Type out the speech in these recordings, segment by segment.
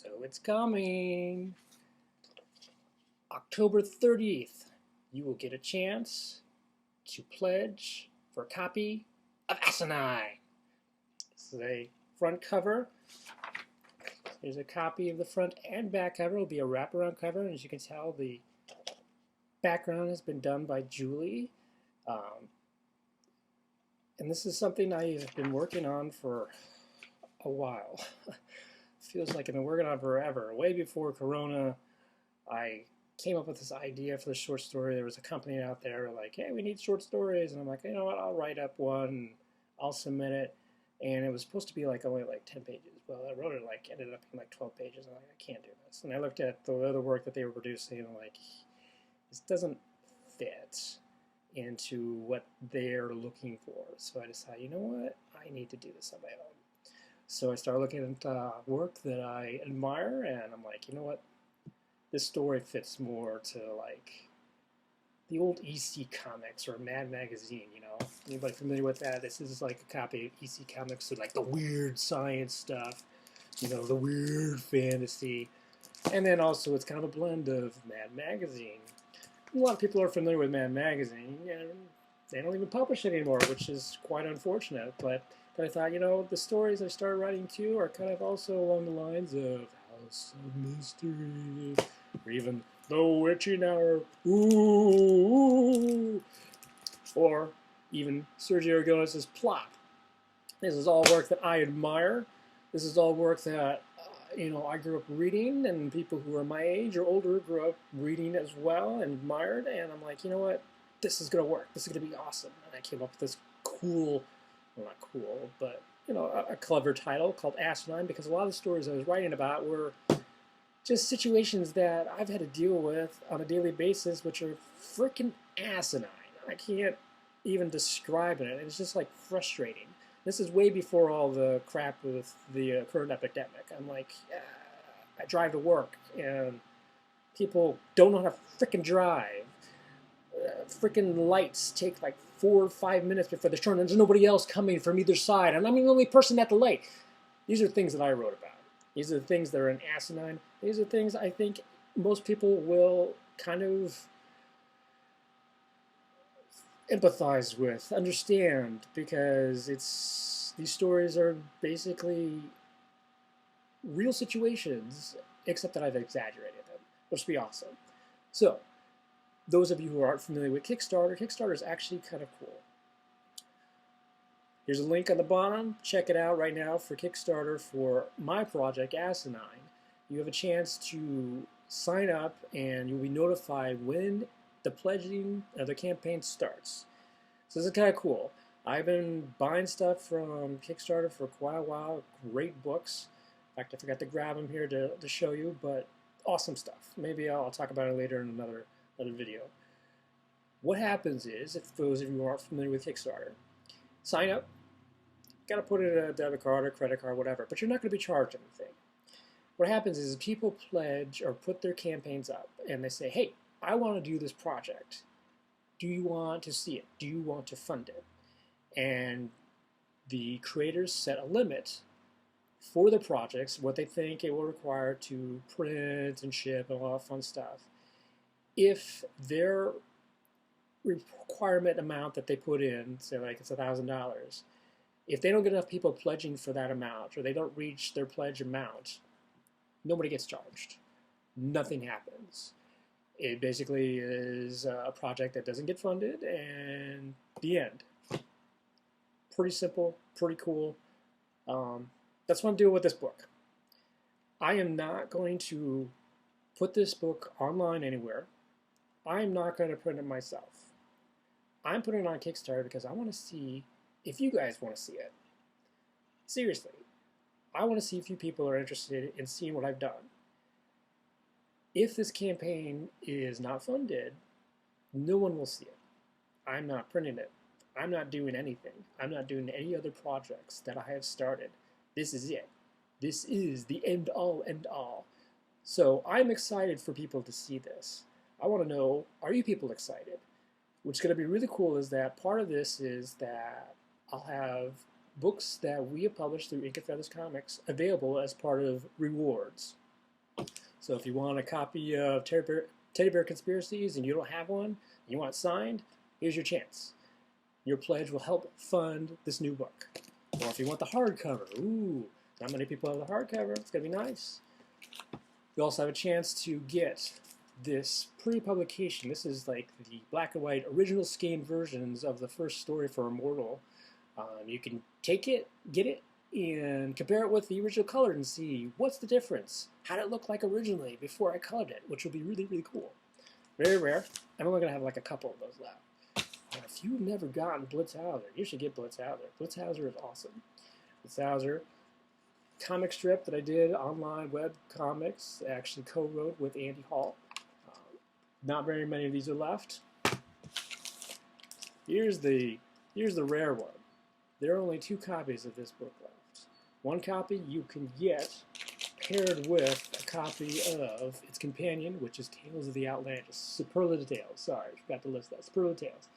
So it's coming. October 30th, you will get a chance to pledge for a copy of Asinine. This is a front cover. There's a copy of the front and back cover. It'll be a wraparound cover, and as you can tell, the background has been done by Julie. And this is something I've been working on for a while. Feels like I've been working on forever. Way before Corona, I came up with this idea for the short story. There was a company out there like, hey, we need short stories. And I'm like, you know what, I'll write up one. I'll submit it. And it was supposed to be like only like 10 pages. Well, I wrote it like, ended up being like 12 pages. I'm like, I can't do this. And I looked at the other work that they were producing and I'm like, this doesn't fit into what they're looking for. So I decided, you know what, I need to do this on my own. So I started looking at work that I admire, and I'm like, you know what, this story fits more to like the old EC Comics or Mad Magazine, you know. Anybody familiar with that? This is like a copy of EC Comics, so like the weird science stuff, you know, the weird fantasy. And then also it's kind of a blend of Mad Magazine. A lot of people are familiar with Mad Magazine, and they don't even publish it anymore, which is quite unfortunate. But I thought, you know, the stories I started writing too are kind of also along the lines of House of Mystery, or even The Witching Hour, ooh, or even Sergio Aragonés's Plot. This is all work that I admire. This is all work that you know, I grew up reading, and people who are my age or older grew up reading as well and admired. And I'm like, you know what, this is gonna work. This is gonna be awesome. And I came up with this cool, well, not cool, but you know, a clever title called Asinine, because a lot of the stories I was writing about were just situations that I've had to deal with on a daily basis, which are freaking asinine. I can't even describe it. It's just like frustrating. This is way before all the crap with the current epidemic. I'm like, I drive to work, and people don't know how to frickin' drive. Frickin' lights take like 4 or 5 minutes before they turn, and there's nobody else coming from either side, and I'm the only person at the light. These are things that I wrote about. These are the things that are in Asinine. These are things I think most people will kind of empathize with, understand, because these stories are basically real situations, except that I've exaggerated them, which would be awesome. So, those of you who aren't familiar with Kickstarter, Kickstarter is actually kind of cool. Here's a link on the bottom. Check it out right now for Kickstarter for my project, Asinine. You have a chance to sign up, and you'll be notified when the pledging of the campaign starts. So this is kind of cool. I've been buying stuff from Kickstarter for quite a while. Great books. In fact, I forgot to grab them here to show you, but awesome stuff. Maybe I'll talk about it later in another video. What happens is, if those of you who aren't familiar with Kickstarter, sign up, got to put in a debit card or credit card, whatever, but you're not going to be charged anything. What happens is people pledge or put their campaigns up, and they say, hey, I want to do this project. Do you want to see it? Do you want to fund it? And the creators set a limit for the projects, what they think it will require to print and ship and all that fun stuff. If their requirement amount that they put in, say like it's $1,000, if they don't get enough people pledging for that amount, or they don't reach their pledge amount, nobody gets charged. Nothing happens. It basically is a project that doesn't get funded, and the end. Pretty simple, pretty cool. That's what I'm doing with this book. I am not going to put this book online anywhere. I'm not going to print it myself. I'm putting it on Kickstarter because I want to see if you guys want to see it. Seriously, I want to see if you people are interested in seeing what I've done. If this campaign is not funded, no one will see it. I'm not printing it. I'm not doing anything. I'm not doing any other projects that I have started. This is it. This is the end-all, end-all. So I'm excited for people to see this. I want to know, are you people excited? What's going to be really cool is that part of this is that I'll have books that we have published through Ink and Feathers Comics available as part of rewards. So if you want a copy of Teddy Bear Conspiracies and you don't have one, and you want it signed, here's your chance. Your pledge will help fund this new book. Or if you want the hardcover, ooh, not many people have the hardcover. It's going to be nice. You also have a chance to get this pre-publication. This is like the black and white original scanned versions of the first story for Immortal. You can take it, get it, and compare it with the original color and see what's the difference. How did it look like originally before I colored it, which will be really, really cool. Very rare. I'm only going to have like a couple of those left. If you've never gotten Blitzhauser, you should get Blitzhauser. Blitzhauser is awesome. Blitzhauser, comic strip that I did online web comics, I actually co-wrote with Andy Hall. Not very many of these are left. Here's the rare one. There are only 2 copies of this book left. One copy you can get paired with a copy of its companion, which is Tales of the Outlandish. Superlative Tales. Sorry, I forgot to list that. Superlative Tales.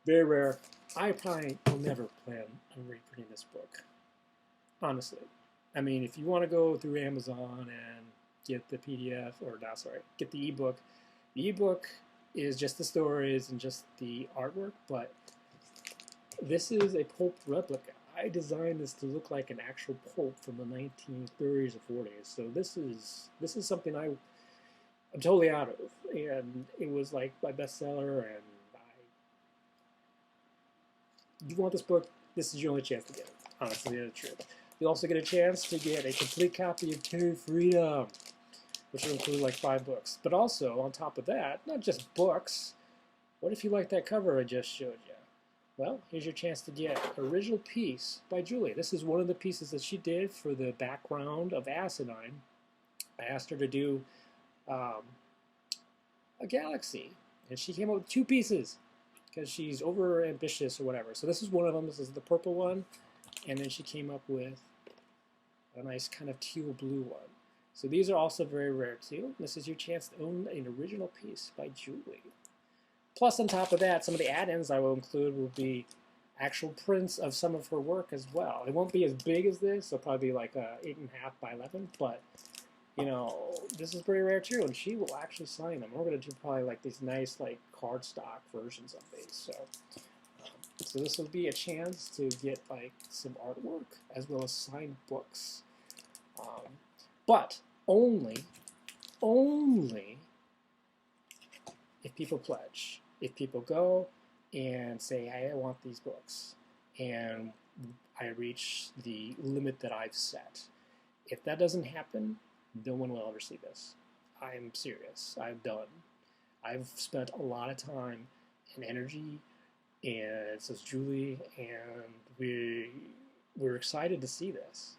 Very rare. I probably will never plan on reprinting this book. Honestly. I mean, if you want to go through Amazon and get the PDF, or not, sorry, get the ebook. The ebook is just the stories and just the artwork, but this is a pulp replica. I designed this to look like an actual pulp from the 1930s or 40s. So this is something I'm totally out of, and it was like my bestseller. And you want this book, this is your only chance to get it. Honestly, that's true. You'll also get a chance to get a complete copy of Terry Freedom, which will include like 5 books. But also, on top of that, not just books. What if you like that cover I just showed you? Well, here's your chance to get an original piece by Julie. This is one of the pieces that she did for the background of Asinine. I asked her to do a galaxy, and she came up with 2 pieces because she's over ambitious or whatever. So this is one of them. This is the purple one, and then she came up with a nice kind of teal blue one. So these are also very rare too. This is your chance to own an original piece by Julie. Plus, on top of that, some of the add-ins I will include will be actual prints of some of her work as well. It won't be as big as this. It'll probably be like 8.5 by 11, but you know, this is pretty rare too, and she will actually sign them. We're going to do probably like these nice like cardstock versions of these. So this will be a chance to get like some artwork as well as signed books. But only if people pledge. If people go and say, hey, I want these books, and I reach the limit that I've set. If that doesn't happen, no one will ever see this. I'm serious. I'm done. I've spent a lot of time and energy, and so is Julie, and we're excited to see this.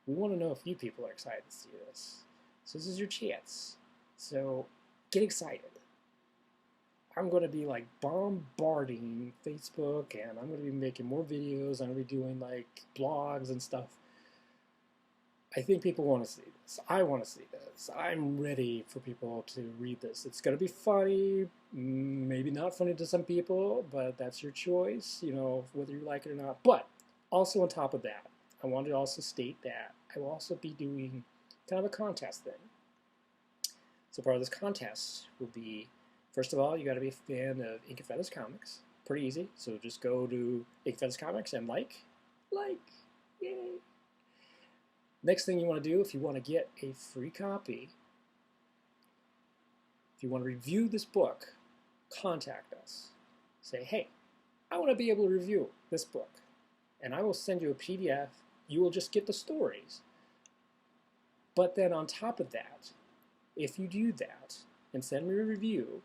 We want to know if you people are excited to see this. So this is your chance. So get excited. I'm going to be like bombarding Facebook, and I'm going to be making more videos. I'm going to be doing like blogs and stuff. I think people want to see this. I want to see this. I'm ready for people to read this. It's going to be funny, maybe not funny to some people, but that's your choice, you know, whether you like it or not. But also on top of that, I want to also state that I will also be doing kind of a contest thing. So part of this contest will be, first of all, you got to be a fan of Ink and Feathers Comics. Pretty easy. So just go to Ink and Feathers Comics and like, yay. Next thing you want to do, if you want to get a free copy, if you want to review this book, contact us. Say, hey, I want to be able to review this book. And I will send you a PDF. You will just get the stories. But then on top of that, if you do that and send me a review,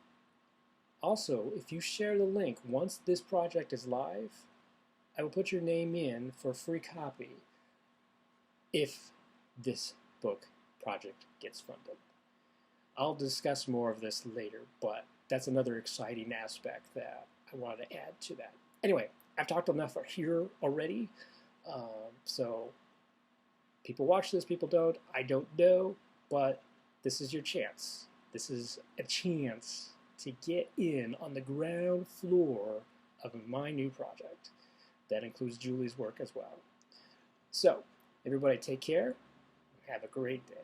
also, if you share the link once this project is live, I will put your name in for a free copy if this book project gets funded. I'll discuss more of this later, but that's another exciting aspect that I wanted to add to that. Anyway, I've talked enough here already, so people watch this, people don't. I don't know, but this is your chance. This is a chance to get in on the ground floor of my new project. That includes Julie's work as well. So, everybody take care. Have a great day.